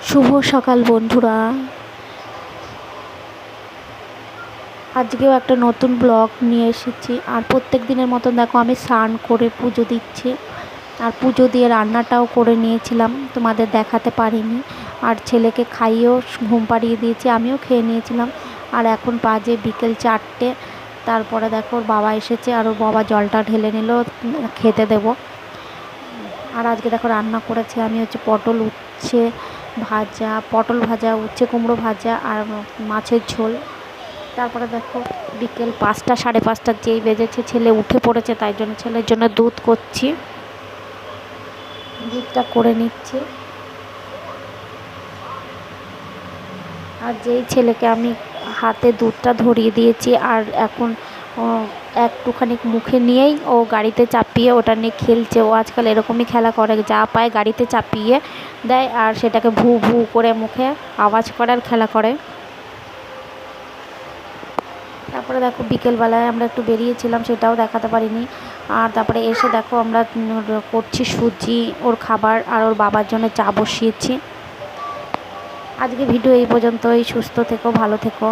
শুভ সকাল বন্ধুরা। আজকেও একটা নতুন ব্লগ নিয়ে এসেছি। আর প্রত্যেক দিনের মতন দেখো আমি স্নান করে পুজো দিচ্ছি, আর পুজো দিয়ে রান্নাটাও করে নিয়েছিলাম, তোমাদের দেখাতে পারিনি। আর ছেলেকে খাইয়েও ঘুম পাড়িয়ে দিয়েছি, আমিও খেয়ে নিয়েছিলাম। আর এখন বাজে বিকেল 4টে। তারপরে দেখো ওর বাবা এসেছে, আর ওর বাবা জলটা ঢেলে নিল, খেতে দেবো। আর আজকে দেখো রান্না করেছি আমি পটল ভাজা, উচ্ছে কুমড়ো ভাজা আর মাছের ঝোল। তারপরে দেখো বিকেল 5টা, সাড়ে 5টা যেই বেজেছে, ছেলে উঠে পড়েছে, তাই জন্য ছেলের জন্য দুধ করছি, দুধটা করে নিচ্ছি। আর যেই ছেলেকে আমি হাতে দুধটা ধরিয়ে দিয়েছি, আর এখন একটুখানি মুখে নিয়েই ও গাড়িতে চাপিয়ে ওটা নিয়ে খেলছে। ও আজকাল এরকমই খেলা করে, যা পায় গাড়িতে চাপিয়ে দেয় আর সেটাকে ভু ভু করে মুখে আওয়াজ করে আর খেলা করে। তারপরে দেখো বিকেলবেলায় আমরা একটু বেরিয়েছিলাম, সেটাও দেখাতে পারিনি। আর তারপরে এসে দেখো আমরা করছি সুজি ওর খাবার, আর ওর বাবার জন্য চা বসিয়েছি। আজকে ভিডিও এই পর্যন্তই। সুস্থ থেকো, ভালো থেকো।